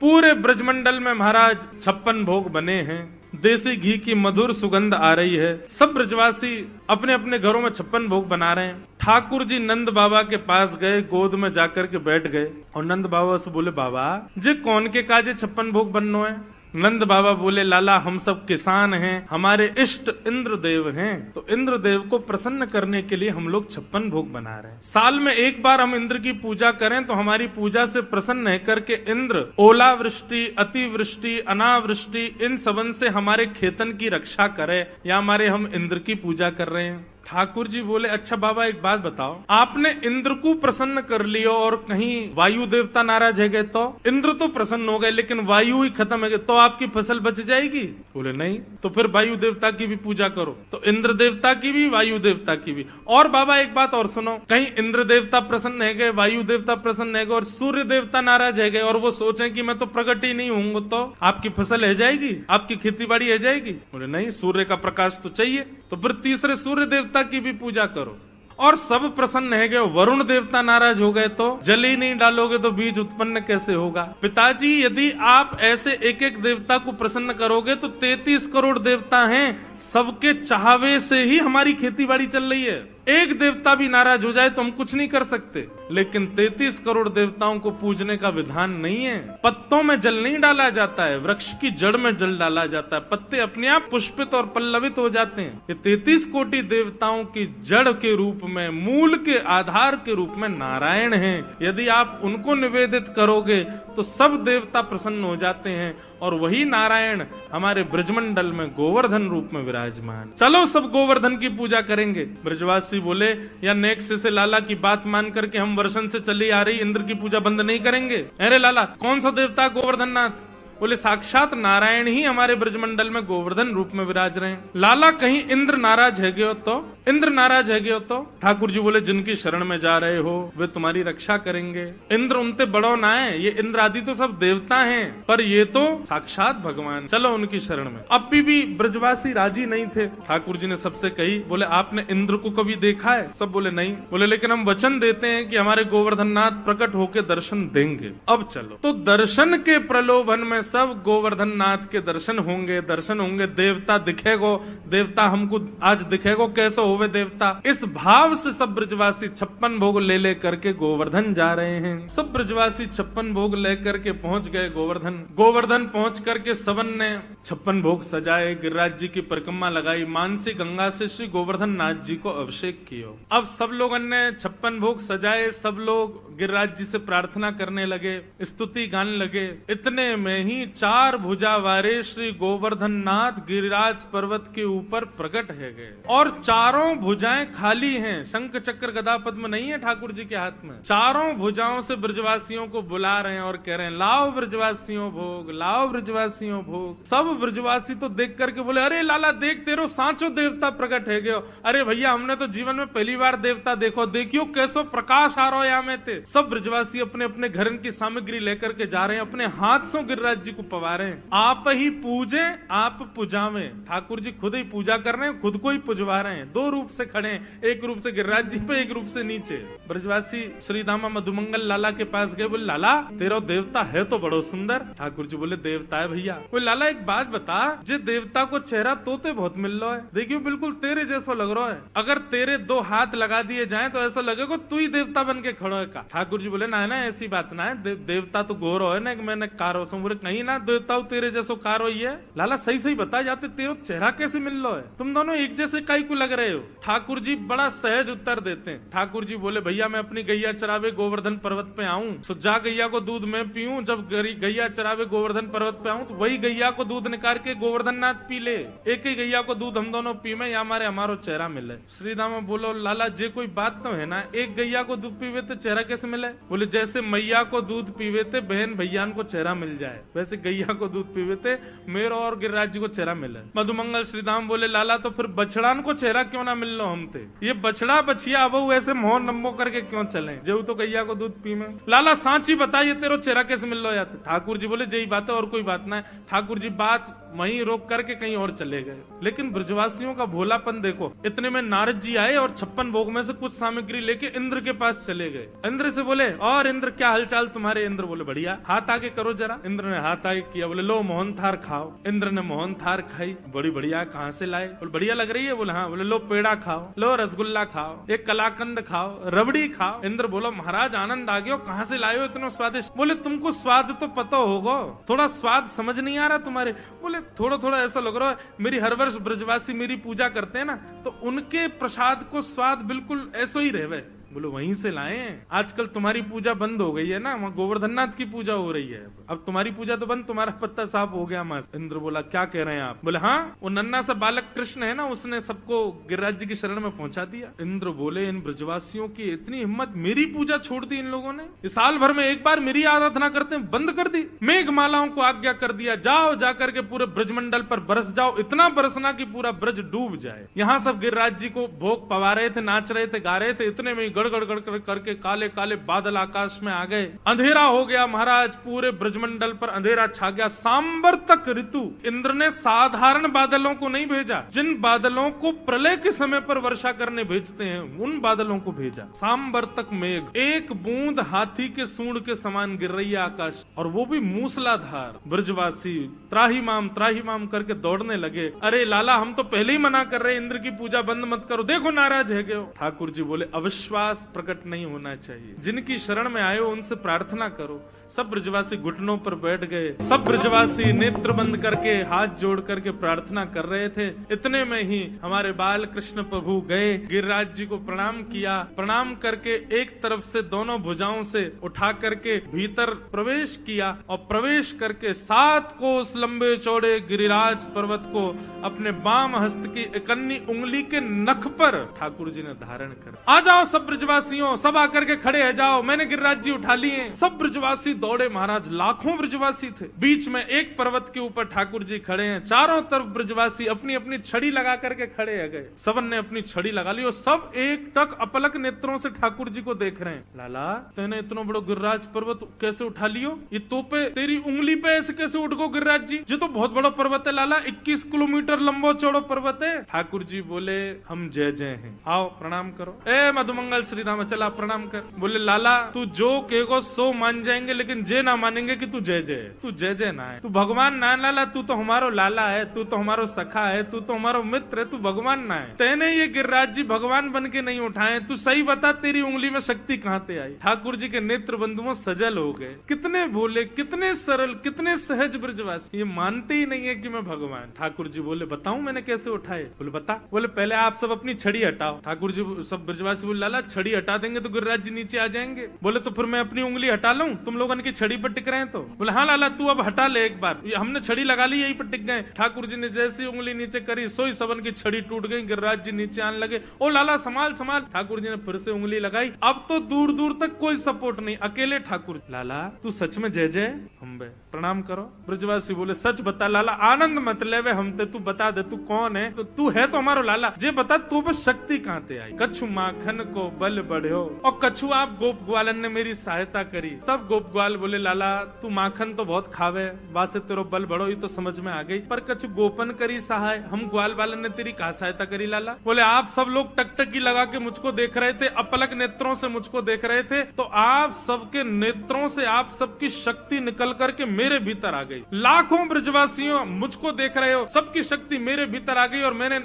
पूरे ब्रजमंडल में महाराज 56 भोग बने हैं। देसी घी की मधुर सुगंध आ रही है। सब ब्रजवासी अपने अपने घरों में 56 भोग बना रहे हैं। ठाकुर जी नंद बाबा के पास गए, गोद में जाकर के बैठ गए और नंद बाबा से बोले, बाबा जे कौन के काजे 56 भोग बननो है? नंद बाबा बोले, लाला हम सब किसान हैं, हमारे इष्ट इंद्रदेव हैं, तो इंद्रदेव को प्रसन्न करने के लिए हम लोग 56 भोग बना रहे हैं। साल में एक बार हम इंद्र की पूजा करें तो हमारी पूजा से प्रसन्न है करके इंद्र ओलावृष्टि, अतिवृष्टि, अनावृष्टि इन सबन से हमारे खेतन की रक्षा करे, या हमारे हम इंद्र की पूजा कर रहे हैं। ठाकुर जी बोले, अच्छा बाबा एक बात बताओ, आपने इंद्र को प्रसन्न कर लियो और कहीं वायु देवता नाराज है गए तो? इंद्र तो प्रसन्न हो गए लेकिन वायु ही खत्म है गए तो आपकी फसल बच जाएगी? बोले नहीं। तो फिर वायु देवता की भी पूजा करो। तो इंद्र देवता की भी, वायु देवता की भी। और बाबा एक बात और सुनो, कहीं इंद्र देवता प्रसन्न है गए, वायु देवता प्रसन्न है गए और सूर्य देवता नाराज है गए और वो सोचे कि मैं तो प्रकट ही नहीं हूंगा तो आपकी फसल है जाएगी, आपकी खेती बाड़ी है जाएगी? बोले नहीं, सूर्य का प्रकाश तो चाहिए। तो फिर तीसरे सूर्य देवता की भी पूजा करो। और सब प्रसन्न है गए, वरुण देवता नाराज हो गए तो जल ही नहीं डालोगे तो बीज उत्पन्न कैसे होगा? पिताजी यदि आप ऐसे एक एक देवता को प्रसन्न करोगे तो 33 करोड़ देवता हैं, सबके चाहवे से ही हमारी खेती बाड़ी चल रही है। एक देवता भी नाराज हो जाए तो हम कुछ नहीं कर सकते, लेकिन 33 करोड़ देवताओं को पूजने का विधान नहीं है। पत्तों में जल नहीं डाला जाता है, वृक्ष की जड़ में जल डाला जाता है, पत्ते अपने आप पुष्पित और पल्लवित हो जाते हैं। ये 33 कोटि देवताओं की जड़ के रूप में, मूल के आधार के रूप में नारायण हैं। यदि आप उनको निवेदित करोगे तो सब देवता प्रसन्न हो जाते हैं और वही नारायण हमारे ब्रजमंडल में गोवर्धन रूप में विराजमान। चलो सब गोवर्धन की पूजा करेंगे। ब्रजवासी बोले, या नेक्स्ट से लाला की बात मान करके हम वर्षन से चली आ रही इंद्र की पूजा बंद नहीं करेंगे। अरे लाला कौन सा देवता गोवर्धन नाथ? बोले साक्षात नारायण ही हमारे ब्रजमंडल में गोवर्धन रूप में विराज रहे हैं। लाला कहीं इंद्र नाराज है गए हो तो? इंद्र नाराज है गए हो तो? ठाकुर जी बोले, जिनकी शरण में जा रहे हो वे तुम्हारी रक्षा करेंगे। इंद्र उनते बड़ो ना है, ये इंद्र आदि तो सब देवता हैं, पर ये तो साक्षात भगवान, चलो उनकी शरण में। अब भी ब्रजवासी राजी नहीं थे। ठाकुर जी ने सबसे कही, बोले आपने इंद्र को कभी देखा है? सब बोले नहीं। बोले लेकिन हम वचन देते हैं कि हमारे गोवर्धन नाथ प्रकट होकर दर्शन देंगे। अब चलो। तो दर्शन के प्रलोभन में सब गोवर्धन नाथ के दर्शन होंगे, दर्शन होंगे, देवता दिखेगो, देवता हमको आज दिखेगो, कैसे होवे देवता। इस भाव से सब ब्रजवासी 56 भोग ले ले करके गोवर्धन जा रहे हैं। सब ब्रजवासी 56 भोग लेकर के पहुंच गए गोवर्धन। गोवर्धन पहुंच करके सबन ने 56 भोग सजाए, गिरिराज जी की परिक्रमा लगाई, मानसी गंगा से श्री गोवर्धन नाथ जी को अभिषेक किया। अब सब लोगों ने 56 भोग सजाए, सब लोग गिरिराज जी से प्रार्थना करने लगे, स्तुति गाने लगे। इतने में ही 4 भुजा वारे श्री गोवर्धन नाथ गिरिराज पर्वत के ऊपर प्रकट है गए और चारों भुजाएं खाली हैं। शंख चक्र गदा पद्म नहीं है ठाकुर जी के हाथ में। चारों भुजाओं से ब्रजवासियों को बुला रहे हैं और कह रहे हैं, लाओ ब्रजवासियों भोग, लाओ ब्रजवासियों भोग। सब ब्रजवासी तो देख करके बोले, अरे लाला देख तेरो सांचो देवता प्रकट है गयो। अरे भैया हमने तो जीवन में पहली बार देवता देखो, देखियो कैसो प्रकाश आ रहा यहाँ में थे। सब ब्रजवासी अपने अपने घर की सामग्री लेकर के जा रहे हैं, अपने हाथ से गिरिराज जी को पवा रहे हैं। आप ही पूजे आप पुजावे। ठाकुर जी खुद ही पूजा कर रहे हैं, खुद को ही पुजवा रहे हैं। 2 रूप से खड़े हैं, एक रूप से गिरिराज जी पे, एक रूप से नीचे। ब्रजवासी श्री दामा मधुमंगल लाला के पास गए, बोले लाला तेरा देवता है तो बड़ो सुंदर। ठाकुर जी बोले, देवता है भैया। बोले लाला एक बात बता, जे देवता को चेहरा तोते बहुत मिल रहा है, देखियो बिल्कुल तेरे जैसा लग रहा है। अगर तेरे 2 हाथ लगा दिए जाए तो ऐसा लगेगा तू ही देवता बन के खड़ो है का। ठाकुर जी बोले, ना ऐसी बात ना है, देवता तो गोरो है ना, मैंने कारो सो। बोले नहीं ना, देवता तेरे जैसो कारो ही है। लाला सही सही बता, जाते तेरा चेहरा कैसे मिल रहा है? तुम दोनों एक जैसे काई को लग रहे हो? ठाकुर जी बड़ा सहज उत्तर देते हैं। ठाकुर जी बोले, भैया मैं अपनी गैया चरावे गोवर्धन पर्वत पे आऊं, सो जा गैया को दूध मैं पीऊं। जब गैया चरावे गोवर्धन पर्वत पे आऊं तो वही गैया को दूध निकाल के गोवर्धन नाथ पी ले। एक ही गैया को दूध हम दोनों पी में, या हमारो चेहरा मिले। श्री दामा बोलो, लाला जे कोई बात तो है ना, एक गैया को दूध पीवे तो चेहरा कैसे मिले? बोले जैसे मैया को दूध पीवे थे बहन भैया को चेहरा मिल जाए वैसे गैया को दूध पीवे थे, मेरो और गिरिराज जी को चेहरा मिला। मधुमंगल श्रीधाम बोले लाला तो फिर बछड़ान को चेहरा क्यों ना मिल लो हम थे, ये बछड़ा बछिया अब ऐसे मोह नंबो करके क्यों चले, जो तो गैया को दूध पी में। लाला सांची बताइए तेरो चेहरा कैसे मिल लो जाते। ठाकुर जी बोले यही बात है और कोई बात ना है। ठाकुर जी बात वहीं रोक करके कहीं और चले गए। लेकिन ब्रजवासियों का भोलापन देखो, इतने में नारद जी आए और 56 भोग में से कुछ सामग्री लेके इंद्र के पास चले गए। इंद्र से बोले और इंद्र क्या हालचाल तुम्हारे। इंद्र बोले बढ़िया, हाथ आगे करो जरा। इंद्र ने हाथ आगे किया, बोले लो मोहन थार खाओ। इंद्र ने मोहन थार खाई, बड़ी बढ़िया, कहाँ से लाए। बोले बढ़िया लग रही है। बोले हाँ। बोले लो पेड़ा खाओ, लो रसगुल्ला खाओ, एक कलाकंद खाओ, रबड़ी खाओ। इंद्र बोलो महाराज आनंद आ गया, कहाँ से लाए हो इतना स्वादिष्ट। बोले तुमको स्वाद तो पता होगा, थोड़ा स्वाद समझ नहीं आ रहा तुम्हारे। बोले थोड़ा थोड़ा ऐसा लग रहा है, मेरी हर वर्ष ब्रजवासी मेरी पूजा करते हैं ना, तो उनके प्रसाद को स्वाद बिल्कुल ऐसा ही रहे। बोलो वहीं से लाए हैं। आजकल तुम्हारी पूजा बंद हो गई है ना, वहाँ गोवर्धननाथ की पूजा हो रही है, अब तुम्हारी पूजा तो बंद, तुम्हारा पत्ता साफ हो गया। मास इंद्र बोला क्या कह रहे हैं आप। बोले हाँ, वो नन्ना सा बालक कृष्ण है ना, उसने सबको गिरिराज जी की शरण में पहुंचा दिया। इंद्र बोले इन ब्रजवासियों की इतनी हिम्मत, मेरी पूजा छोड़ दी इन लोगों ने, इस साल भर में एक बार मेरी आराधना करते हैं, बंद कर दी। मेघमालाओं को आज्ञा कर दिया, जाओ जाकर के पूरे ब्रजमंडल पर बरस जाओ, इतना बरसना कि पूरा ब्रज डूब जाए। यहाँ सब गिरिराज जी को भोग पवा रहे थे, नाच रहे थे, गा रहे थे, इतने में गड़गड़ गड़गड़ करके काले काले बादल आकाश में आ गए। अंधेरा हो गया महाराज, पूरे ब्रजमंडल पर अंधेरा छा गया। सांबर तक ऋतु। इंद्र ने साधारण बादलों को नहीं भेजा, जिन बादलों को प्रलय के समय पर वर्षा करने भेजते हैं उन बादलों को भेजा। सांबर तक मेघ, एक बूंद हाथी के सूंड के समान गिर रही है आकाश, और वो भी मूसलाधार। ब्रजवासी त्राही माम करके दौड़ने लगे। अरे लाला हम तो पहले ही मना कर रहे, इंद्र की पूजा बंद मत करो, देखो नाराज है गए। ठाकुर जी बोले अविश्वास प्रकट नहीं होना चाहिए, जिनकी शरण में आए हो उनसे प्रार्थना करो। सब ब्रजवासी घुटनों पर बैठ गए, सब ब्रजवासी नेत्र बंद करके हाथ जोड़ करके प्रार्थना कर रहे थे। इतने में ही हमारे बाल कृष्ण प्रभु गए, गिरिराज जी को प्रणाम किया, प्रणाम करके एक तरफ से दोनों भुजाओं से उठा करके भीतर प्रवेश किया, और प्रवेश करके 7 कोस लंबे चौड़े गिरिराज पर्वत को अपने बाम हस्त की इकन्नी उंगली के नख पर ठाकुर जी ने धारण कर। आ जाओ सब ब्रजवासियों, सब आकर के खड़े है जाओ, मैंने गिरिराज जी उठा लिए। सब ब्रजवासी दौड़े महाराज, लाखों ब्रजवासी थे। बीच में एक पर्वत के ऊपर ठाकुर जी खड़े हैं, चारों तरफ ब्रजवासी अपनी अपनी छड़ी लगा करके खड़े है गए। सबन ने अपनी छड़ी लगा ली और सब एक टक अपलक नेत्रों से ठाकुर जी को देख रहे हैं। लाला तेने इतना बड़ा गिरिराज पर्वत कैसे उठा लियो, ये तोपे तेरी उंगली पे ऐसे कैसे उठ गो गिरिराज जी, जो तो बहुत बड़ा पर्वत है लाला, 21 किलोमीटर लंबो चौड़ो पर्वत है। ठाकुर जी बोले हम जय जय हैं, आओ प्रणाम करो। ए मधुमंगल श्रीधाम चला प्रणाम कर। बोले लाला तू जो कहेगो सो मान जाएंगे, लेकिन जे ना मानेंगे कि तू जय जय, तू जय जय ना है, तू भगवान ना लाला, तू तो हमारो लाला है, तू तो हमारो सखा है, तू तो हमारो मित्र है, तू भगवान ना है। तेने ये गिरिराज जी भगवान बन के नहीं उठाए, तू सही बता तेरी उंगली में शक्ति कहाँ से आई। ठाकुर जी के नेत्र बंधुओं सजल हो गए। कितने भोले, कितने सरल, कितने सहज ब्रजवासी, ये मानते ही नहीं है कि मैं भगवान। ठाकुर जी बोले बताऊं मैंने कैसे उठाए। बोले बता। बोले पहले आप सब अपनी छड़ी हटाओ। ठाकुर जी सब ब्रजवासी बोले लाला छड़ी हटा देंगे तो गिरिराज जी नीचे आ जाएंगे। बोले तो फिर मैं अपनी उंगली हटा लूं, तुम लोगों की छड़ी पर टिक रहे हैं तो। बोले हाँ लाला तू अब हटा ले एक बार, हमने छड़ी लगा ली यही पर टिक गए। ठाकुर जी ने जैसी उंगली नीचे करी सोई सबन की छड़ी टूट गई। गिरिराज जी नीचे आने लगे, ओ लाला संभाल संभाल। ठाकुर जी ने फिर से उंगली लगाई, अब तो दूर दूर तक कोई सपोर्ट नहीं, अकेले ठाकुर। लाला तू सच में जय जय, हम प्रणाम करो। ब्रजवासी बोले सच बता लाला, आनंद मत ले वे हम ते, तू बता दे तू कौन है। तो तू है तो हमारो लाला, जे बता तू बस शक्ति कहाँ से आई। कछु माखन को बल बढ़ो, और कछु आप गोप ग्वालन ने मेरी सहायता करी। सब गोप ग्वाल बोले लाला तू माखन तो बहुत खावे, बासे तेरो बल बढ़ो, ये तो समझ में आ गई, पर कछु गोपन करी सहाय, हम ग्वाल वालन ने तेरी कहा सहायता करी लाला। बोले आप सब लोग टकटकी लगा के मुझको देख रहे थे, अपलक नेत्रों से मुझको देख रहे थे, तो आप सबके नेत्रों से आप सबकी शक्ति निकल करके मेरे भीतर आ गई। लाखों ब्रजवासियों मुझको देख रहे हो, सबकी शक्ति मेरे भीतर आ गई और मैंने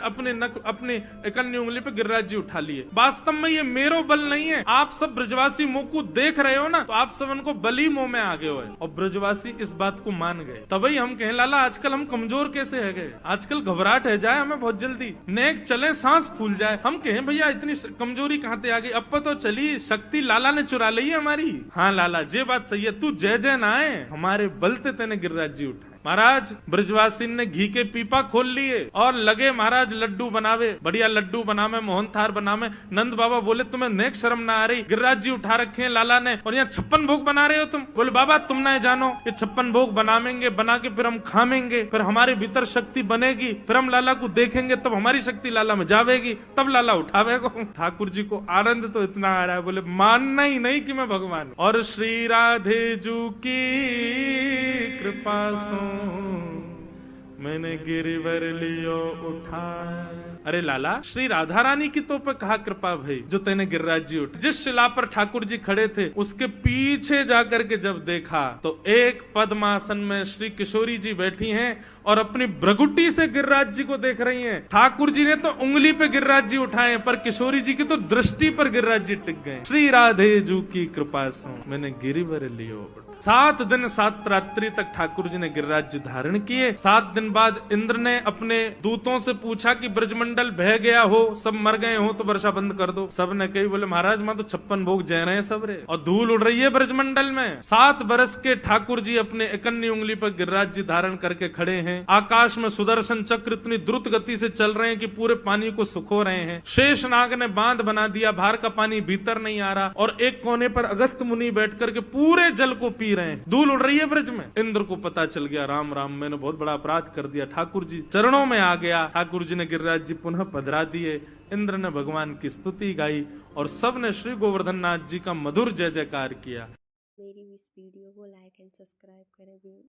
अपने इकन्नी उंगली पे गिरिराज जी उठा लिए। वास्तव में ये मेरो बल नहीं है, आप सब ब्रजवासी मुंह को देख रहे हो ना, तो आप सब उनको बली मुंह में आ गए हो। और ब्रजवासी इस बात को मान गए। तभी हम कहें लाला आजकल हम कमजोर कैसे है गए, आजकल घबराहट है जाए हमें बहुत जल्दी, नेक चले सांस फूल जाए। हम कहें भैया इतनी कमजोरी कहाँ से आ गई, अब तो चली शक्ति लाला ने चुरा ली है हमारी। हाँ लाला जे बात सही है, तू जय जय ना है, हमारे बल ते तेने गिरिराज जी उठाए। महाराज ब्रजवासी ने घी के पीपा खोल लिए और लगे महाराज लड्डू बनावे, बढ़िया लड्डू बनावे, मोहन थार बनावे। नंद बाबा बोले तुम्हें नेक शर्म ना आ रही, गिरिराज जी उठा रखे हैं लाला ने और यहाँ 56 भोग बना रहे हो तुम। बोले बाबा तुम ना जानो, ये 56 भोग बनावेंगे, बना के फिर हम खावेंगे, फिर हमारे भीतर शक्ति बनेगी, फिर हम लाला को देखेंगे, तब हमारी शक्ति लाला में जावेगी, तब लाला उठावेगा। ठाकुर जी को आनंद तो इतना आ रहा है, बोले मानना ही नहीं कि मैं भगवान। और श्री राधे जू की कृपा सो मैंने गिरिवर लियो उठाए। अरे लाला, श्री राधा रानी की तो पे कहा कृपा भाई, जो तेने गिरिराज जी उठ। जिस शिला पर ठाकुर जी खड़े थे उसके पीछे जाकर के जब देखा तो एक पद्मासन में श्री किशोरी जी बैठी हैं और अपनी भ्रगुटी से गिरिराज जी को देख रही हैं। ठाकुर जी ने तो उंगली पे गिरिराज जी उठाए, पर किशोरी जी की तो दृष्टि पर गिरिराज जी टिक गए। श्री राधे जू की कृपा से मैंने गिरिवर लियो। 7 दिन 7 रात्रि तक ठाकुर जी ने गिरिराज जी धारण किए। 7 दिन बाद इंद्र ने अपने दूतों से पूछा कि ब्रजमंडल बह गया हो, सब मर गए हो तो वर्षा बंद कर दो। सब ने कही, बोले महाराज मां तो 56 भोग जय रहे हैं सब रे, और धूल उड़ रही है ब्रजमंडल में। 7 बरस के ठाकुर जी अपने इकन्नी उंगली पर गिरिराज जी धारण करके खड़े हैं। आकाश में सुदर्शन चक्र इतनी द्रुत गति से चल रहे हैं कि पूरे पानी को सुखो रहे हैं। शेष नाग ने बांध बना दिया, बाहर का पानी भीतर नहीं आ रहा, और एक कोने पर अगस्त मुनि बैठ करके पूरे जल को पी रहे हैं। धूल उड़ रही है ब्रज में। इंद्र को पता चल गया, राम राम मैंने बहुत बड़ा अपराध कर दिया। ठाकुर जी चरणों में आ गया। ठाकुर जी ने गिरिराज जी पुनः पधरा दिए। इंद्र ने भगवान की स्तुति गाई और सब ने श्री गोवर्धन नाथ जी का मधुर जय जयकार किया। मेरी इस वीडियो को लाइक एंड सब्सक्राइब करें।